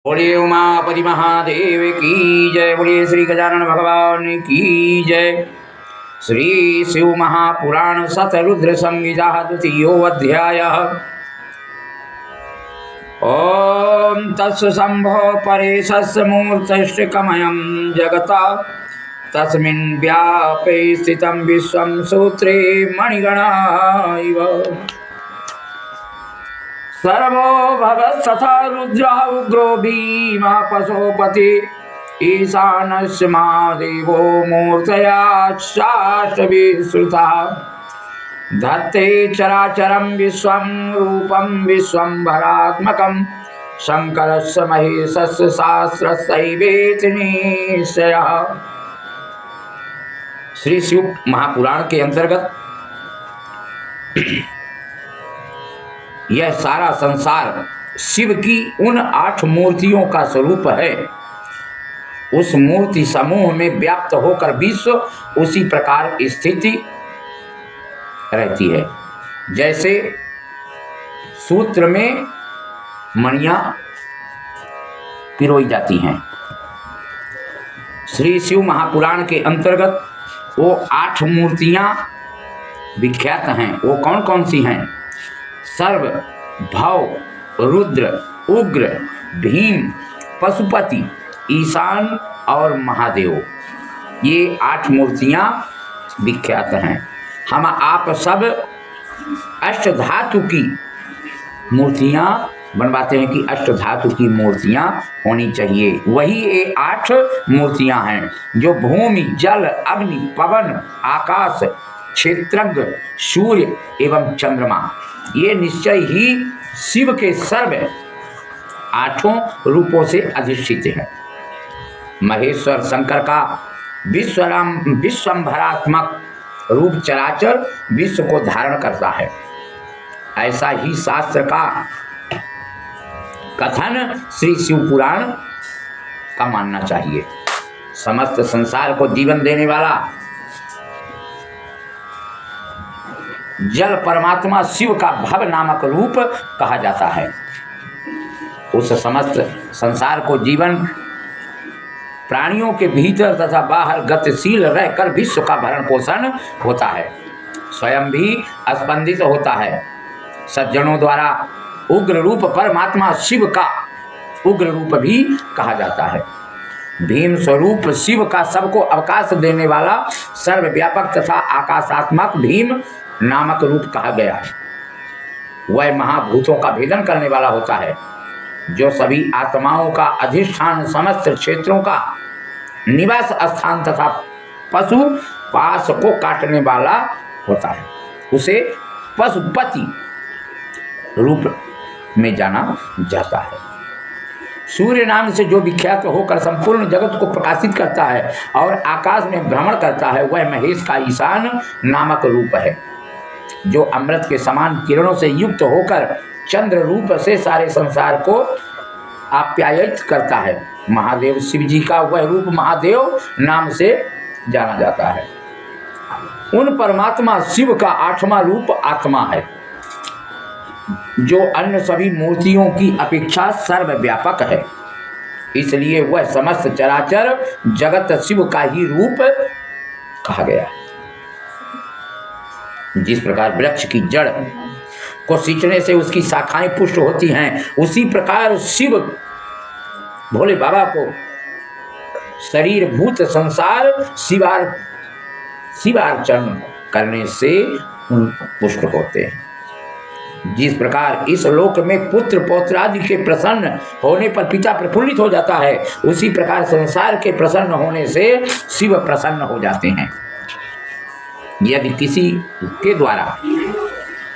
बोलिए उमापति महादेव की जय। बोलिए श्री गजानन भगवान की जय। श्री शिव महापुराण शतरुद्र संहिता द्वितीयो अध्यायः। ओम तत्संभो परेशस्य मूर्तैष्टिकमयं जगता तस्मिन् व्यापे स्थितं विश्वं सूत्रे मणिगणा इव। सर्वो भगस्तथा रुद्रः उग्रो भीमः पशुपति ईशानस्य महादेवो मूर्तया शाश्वतविश्रुतः धत्ते चराचरं विश्वं रूपं विश्वंभरात्मकं शंकरस्य महेशस्य सहस्रस्यैवेति निश्चयः। श्री शिव महापुराण के अंतर्गत यह सारा संसार शिव की उन 8 मूर्तियों का स्वरूप है। उस मूर्ति समूह में व्याप्त होकर विश्व उसी प्रकार स्थिति रहती है जैसे सूत्र में मणियां पिरोई जाती हैं। श्री शिव महापुराण के अंतर्गत वो 8 मूर्तियां विख्यात हैं। वो कौन कौन सी हैं? सर्व, भव, रुद्र, उग्र, भीम, पशुपति, ईशान और महादेव। ये 8 मूर्तियां विख्यात हैं। हम आप सब अष्टधातु की मूर्तियां बनवाते हैं कि अष्टधातु की मूर्तियां होनी चाहिए। वही ये 8 मूर्तियां हैं जो भूमि, जल, अग्नि, पवन, आकाश, क्षेत्रज्ञ, सूर्य एवं चंद्रमा, ये निश्चय ही शिव के सर्व 8 रूपों से अधिष्ठित है। महेश्वर शंकर का विश्वंभरात्मक रूप चराचर विश्व को धारण करता है। ऐसा ही शास्त्र का कथन श्री शिव पुराण का मानना चाहिए। समस्त संसार को जीवन देने वाला जल परमात्मा शिव का भव नामक रूप कहा जाता है। उस समस्त संसार को जीवन प्राणियों के भीतर तथा बाहर गतिशील रहकर विश्व का भरण पोषण होता है। स्वयं भी स्पंदित होता है। सज्जनों द्वारा उग्र रूप परमात्मा शिव का उग्र रूप भी कहा जाता है। भीम स्वरूप शिव का सबको अवकाश देने वाला सर्वव्यापक तथा आकाशात्मक भीम नामक रूप कहा गया है। वह महाभूतों का भेदन करने वाला होता है जो सभी आत्माओं का अधिष्ठान, समस्त क्षेत्रों का निवास स्थान तथा पशु पास को काटने वाला होता है। उसे पशुपति रूप में जाना जाता है। सूर्य नाम से जो विख्यात होकर संपूर्ण जगत को प्रकाशित करता है और आकाश में भ्रमण करता है, वह महेश का ईशान नामक रूप है जो अमृत के समान किरणों से युक्त होकर चंद्र रूप से सारे संसार को आप्यायित करता है। महादेव शिव जी का वह रूप महादेव नाम से जाना जाता है। उन परमात्मा शिव का 8वां रूप आत्मा है जो अन्य सभी मूर्तियों की अपेक्षा सर्वव्यापक है। इसलिए वह समस्त चराचर जगत शिव का ही रूप कहा गया है। जिस प्रकार वृक्ष की जड़ को सींचने से उसकी शाखाएं पुष्ट होती हैं, उसी प्रकार शिव भोले बाबा को शरीर भूत संसार शिवार्चन करने से पुष्ट होते हैं। जिस प्रकार इस लोक में पुत्र पौत्रादि के प्रसन्न होने पर पिता प्रफुल्लित हो जाता है, उसी प्रकार संसार के प्रसन्न होने से शिव प्रसन्न हो जाते हैं। यदि किसी के द्वारा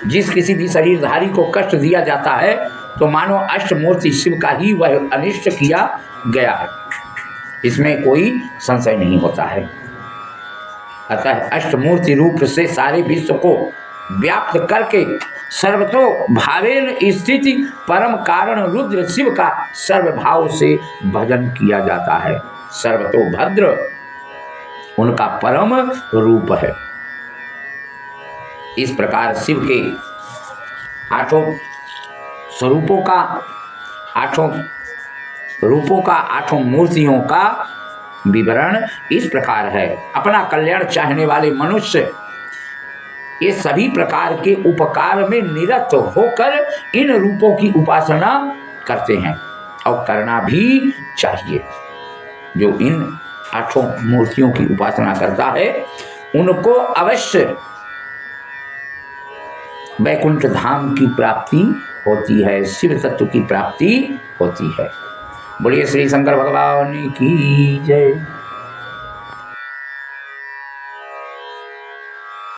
किसी भी शरीरधारी को कष्ट दिया जाता है तो मानो अष्टमूर्ति शिव का ही वह अनिष्ट किया गया है। इसमें कोई संशय नहीं होता है। अतः अष्टमूर्ति रूप से सारे विश्व को व्याप्त करके सर्वतो भावेन स्थिति परम कारण रुद्र शिव का सर्वभाव से भजन किया जाता है। सर्वतो भद्र उनका परम रूप है। इस प्रकार शिव के 8 स्वरूपों का 8 रूपों का, आठों मूर्तियों का विवरण इस प्रकार है। अपना कल्याण चाहने वाले मनुष्य ये सभी प्रकार के उपकार में निरत होकर इन रूपों की उपासना करते हैं और करना भी चाहिए। जो इन आठों मूर्तियों की उपासना करता है उनको अवश्य वैकुंठ धाम की प्राप्ति होती है, शिव तत्व की प्राप्ति होती है। बोलिए श्री शंकर भगवान की जय।